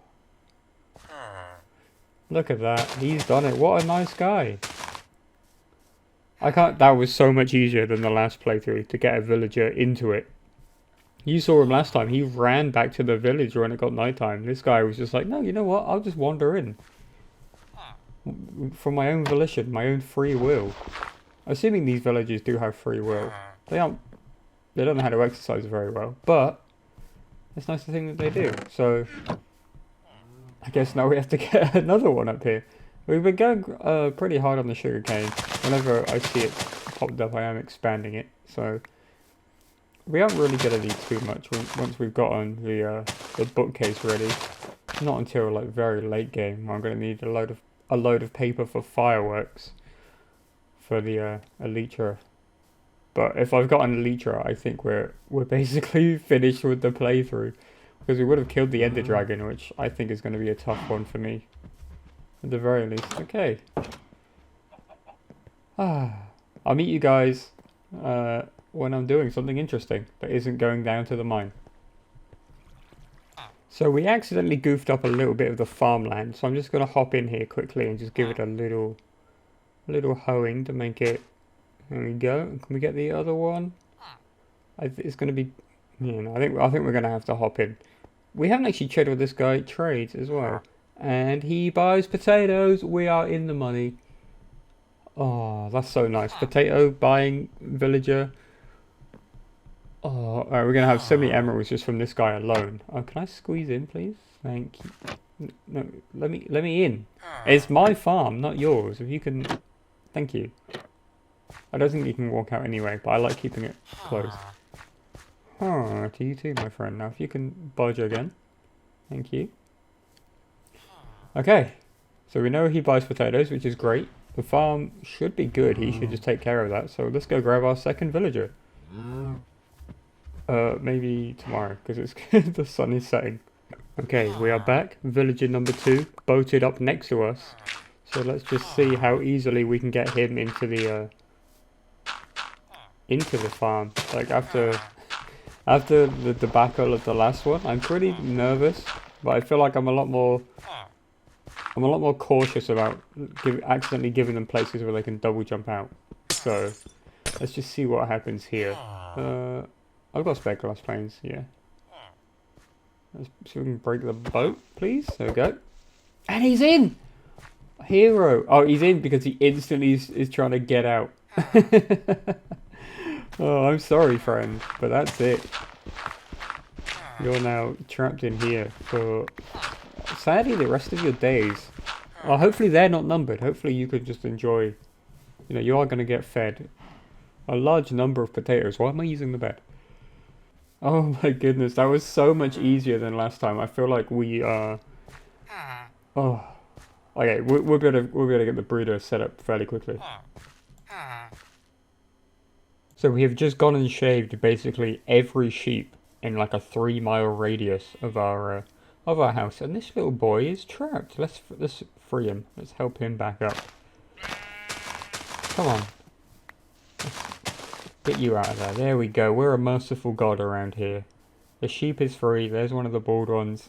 Look at that. He's done it. What a nice guy. I can't... That was so much easier than the last playthrough to get a villager into it. You saw him last time. He ran back to the village when it got nighttime. This guy was just like, no, you know what? I'll just wander in. From my own volition, my own free will. Assuming these villagers do have free will. They don't know how to exercise very well. But it's nice to think that they do. So I guess now we have to get another one up here. We've been going pretty hard on the sugarcane. Whenever I see it popped up, I am expanding it. So we aren't really going to need too much once we've gotten the bookcase ready. Not until like very late game. I'm going to need a load of paper for fireworks for the elytra. But if I've got an elytra, I think we're basically finished with the playthrough, because we would have killed the Ender Dragon, which I think is going to be a tough one for me, at the very least. Okay. I'll meet you guys when I'm doing something interesting that isn't going down to the mine. So we accidentally goofed up a little bit of the farmland, so I'm just going to hop in here quickly and just give it a little hoeing to make it. There we go. Can we get the other one? It's going to be... You know, I think we're going to have to hop in. We haven't actually checked with this guy. Trades as well. And he buys potatoes. We are in the money. Oh, that's so nice. Potato buying villager. Oh, we're going to have so many emeralds just from this guy alone. Oh, can I squeeze in, please? Thank you. No, let me in. It's my farm, not yours. If you can... Thank you. I don't think you can walk out anyway, but I like keeping it closed. Oh, to you too, my friend. Now, if you can budge again. Thank you. Okay. So we know he buys potatoes, which is great. The farm should be good. He should just take care of that. So let's go grab our second villager. Maybe tomorrow, because it's the sun is setting. Okay, we are back. Villager number 2, boated up next to us. So let's just see how easily we can get him into the farm. Like after the debacle of the last one, I'm pretty nervous, but I feel like I'm a lot more cautious about accidentally giving them places where they can double jump out. So let's just see what happens here. I've got spare glass planes, yeah. Let's see if we can break the boat, please. There we go. And he's in! Hero. Oh, he's in because he instantly is trying to get out. Oh, I'm sorry, friend, but that's it. You're now trapped in here for, sadly, the rest of your days. Oh, hopefully they're not numbered. Hopefully you could just enjoy, you know, you are going to get fed a large number of potatoes. Why am I using the bed? Oh my goodness, that was so much easier than last time. I feel like we are... Oh, okay, we'll be able to get the breeder set up fairly quickly. So we have just gone and shaved basically every sheep in like a 3-mile radius of our house, and this little boy is trapped. Let's free him. Let's help him back up. Come on. Get you out of there. There we go. We're a merciful god around here. The sheep is free. There's one of the bald ones.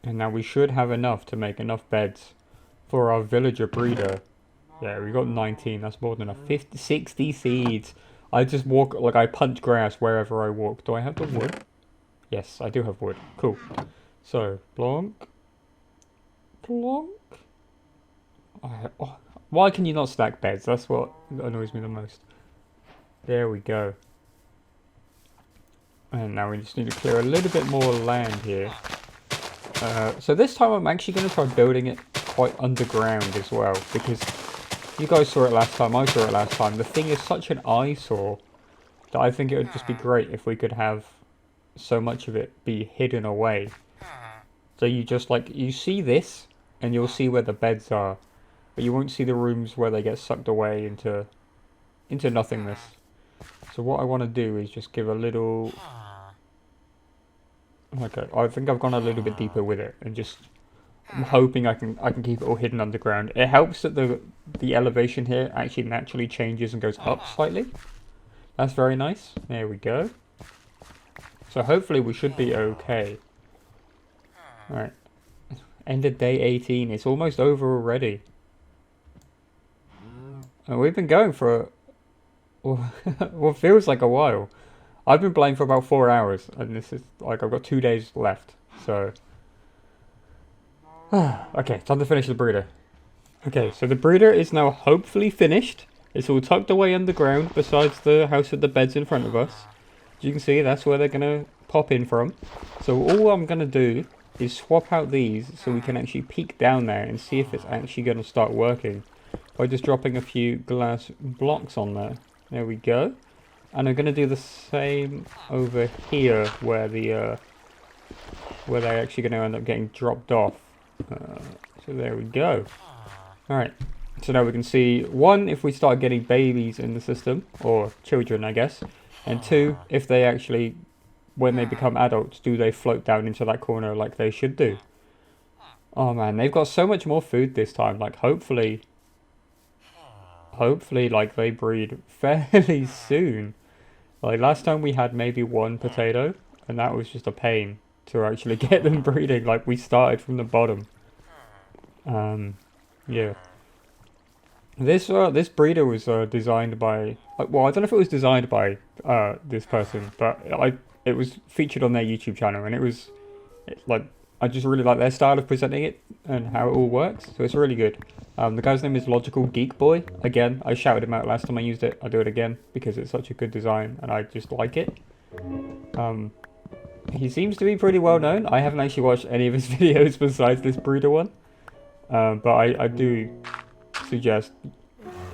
And now we should have enough to make enough beds for our villager breeder. Yeah, we got 19. That's more than 60 seeds. I just walk, like I punch grass wherever I walk. Do I have the wood? Yes, I do have wood. Cool. So, plonk. Plonk. Oh, why can you not stack beds? That's what annoys me the most. There we go. And now we just need to clear a little bit more land here. So this time I'm actually going to try building it quite underground as well, because you guys saw it last time, I saw it last time. The thing is such an eyesore that I think it would just be great if we could have so much of it be hidden away. So you just like, you see this and you'll see where the beds are, but you won't see the rooms where they get sucked away into nothingness. So what I want to do is just give a little, okay, I think I've gone a little bit deeper with it, and just I'm hoping I can keep it all hidden underground. It helps that the elevation here actually naturally changes and goes up slightly. That's very nice. There we go. So hopefully we should be okay. Alright. End of day 18. It's almost over already. And we've been going for what feels like a while. I've been playing for about 4 hours, and this is like I've got 2 days left. So okay, time to finish the breeder. Okay, so the breeder is now hopefully finished. It's all tucked away underground besides the house with the beds in front of us. As you can see, that's where they're gonna pop in from. So all I'm gonna do is swap out these so we can actually peek down there and see if it's actually gonna start working by just dropping a few glass blocks on there. There we go. And I'm gonna do the same over here where the where they're actually gonna end up getting dropped off. So there we go. Alright, so now we can see, 1, if we start getting babies in the system, or children I guess, and 2, if they actually, when they become adults, do they float down into that corner like they should do. Oh man, they've got so much more food this time, like hopefully like they breed fairly soon. Like last time we had maybe 1 potato, and that was just a pain to actually get them breeding, like we started from the bottom. Yeah. This breeder was designed by, well, I don't know if it was designed by this person, but it was featured on their YouTube channel, and like, I just really like their style of presenting it and how it all works, so it's really good. The guy's name is Logical Geek Boy. Again, I shouted him out last time I used it. I'll do it again because it's such a good design and I just like it. He seems to be pretty well known. I haven't actually watched any of his videos besides this breeder one. But I do suggest,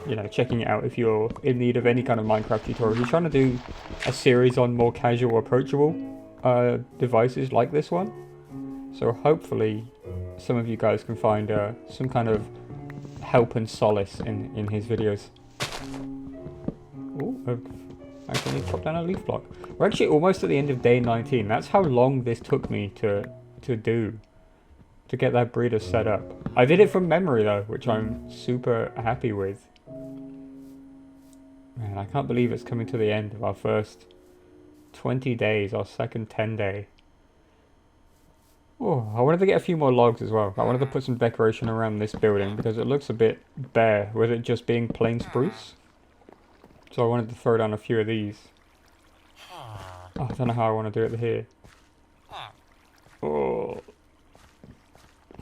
you know, checking it out if you're in need of any kind of Minecraft tutorial. He's trying to do a series on more casual, approachable devices like this one. So hopefully some of you guys can find some kind of help and solace in his videos. Oh, I've accidentally chopped down a leaf block. We're actually almost at the end of day 19. That's how long this took me to get that breeder set up. I did it from memory though, which I'm super happy with. Man, I can't believe it's coming to the end of our first 20 days, our second 10 day. Oh, I wanted to get a few more logs as well. I wanted to put some decoration around this building because it looks a bit bare with it just being plain spruce. So I wanted to throw down a few of these. Oh, I don't know how I want to do it here. Oh.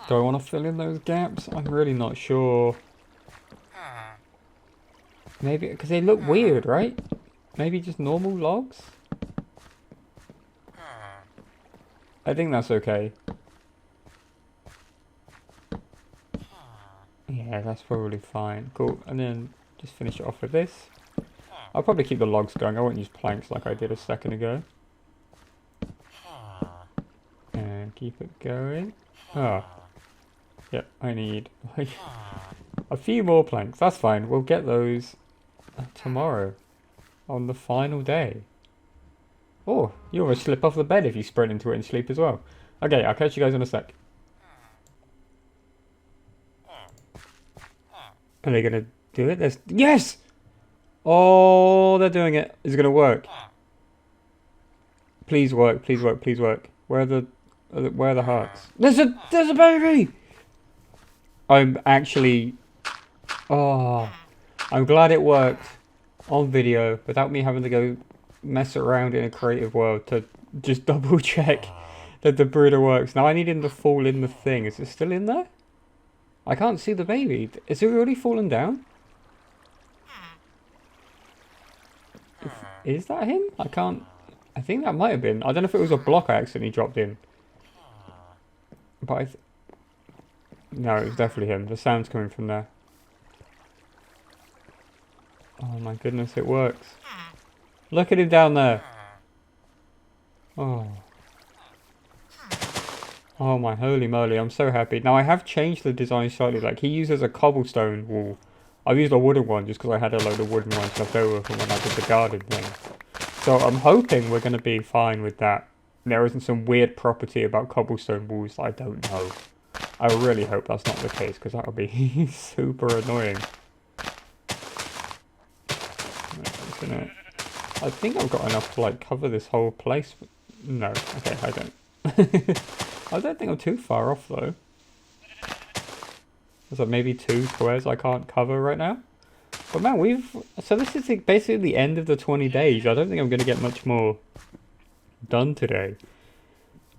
Do I want to fill in those gaps? I'm really not sure. Maybe, because they look weird, right? Maybe just normal logs? I think that's okay. Yeah, that's probably fine. Cool, and then just finish it off with this. I'll probably keep the logs going. I won't use planks like I did a second ago. And keep it going. Ah. Yep, I need like a few more planks. That's fine. We'll get those tomorrow on the final day. Oh, you almost slip off the bed if you sprint into it and sleep as well. Okay, I'll catch you guys in a sec. Are they gonna do it? Yes! Oh, they're doing it. Is it gonna work? Please work, please work, please work. Where are the hearts? There's a baby! I'm actually... Oh, I'm glad it worked on video without me having to go mess around in a creative world to just double check that the breeder works. Now I need him to fall in the thing. Is it still in there? I can't see the baby. Is it already fallen down? Is that him? I can't... I think that might have been. I don't know if it was a block I accidentally dropped in. But no, it was definitely him. The sound's coming from there. Oh my goodness, it works. Look at him down there. Oh. Oh my holy moly, I'm so happy. Now I have changed the design slightly, like he uses a cobblestone wall. I've used a wooden one just because I had a load of wooden ones left over from when I did the garden thing. So I'm hoping we're going to be fine with that. There isn't some weird property about cobblestone walls that I don't know. I really hope that's not the case because that would be super annoying. Isn't it? I think I've got enough to like cover this whole place. No, okay, I don't. I don't think I'm too far off though. There's like maybe 2 squares I can't cover right now. But man, so this is basically the end of the 20 days. I don't think I'm going to get much more done today.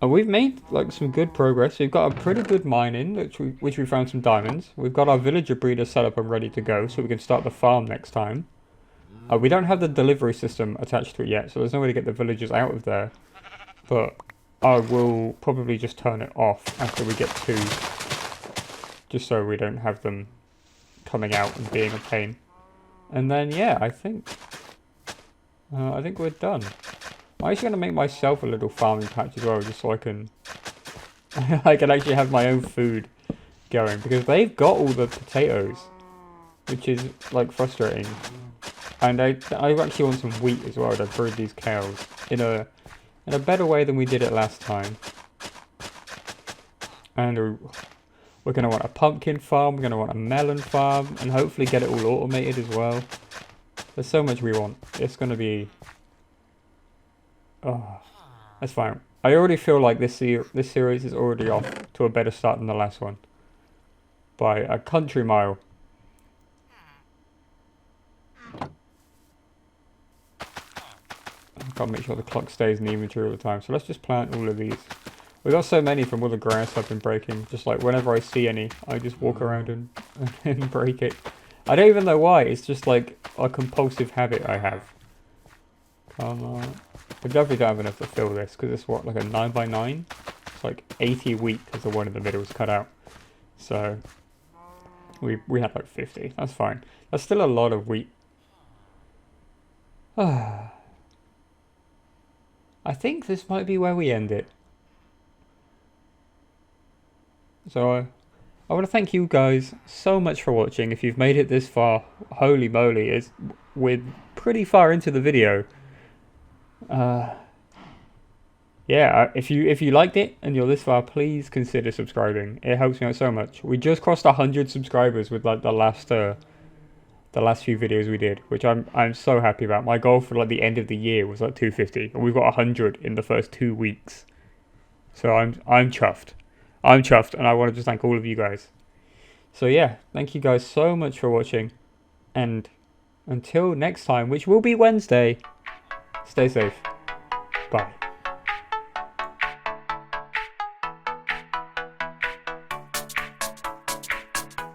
And we've made like some good progress. We've got a pretty good mining, which we found some diamonds. We've got our villager breeder set up and ready to go, so we can start the farm next time. We don't have the delivery system attached to it yet, so there's no way to get the villagers out of there. But I will probably just turn it off after we get 2. Just so we don't have them coming out and being a pain. And then, yeah, I think we're done. I'm actually going to make myself a little farming patch as well, just so I can actually have my own food going. Because they've got all the potatoes, which is, like, frustrating. And I actually want some wheat as well to breed these cows in a better way than we did it last time. And we're going to want a pumpkin farm, we're going to want a melon farm, and hopefully get it all automated as well. There's so much we want. It's going to be... Oh, that's fine. I already feel like this series is already off to a better start than the last one. By a country mile. I've got to make sure the clock stays in the inventory all the time. So let's just plant all of these. We've got so many from all the grass I've been breaking. Just like whenever I see any, I just walk around and break it. I don't even know why. It's just like a compulsive habit I have. Come on. We definitely don't have enough to fill this because it's what, like a 9x9? It's like 80 wheat because the one in the middle is cut out. So we had like 50. That's fine. That's still a lot of wheat. I think this might be where we end it. So I want to thank you guys so much for watching. If you've made it this far, holy moly, we're pretty far into the video. Yeah, if you liked it and you're this far, please consider subscribing. It helps me out so much. We just crossed 100 subscribers with like the last few videos we did, which I'm so happy about. My goal for like the end of the year was like 250, and we've got 100 in the first 2 weeks. So I'm chuffed. I'm chuffed, and I want to just thank all of you guys. So yeah, thank you guys so much for watching, and until next time, which will be Wednesday, stay safe.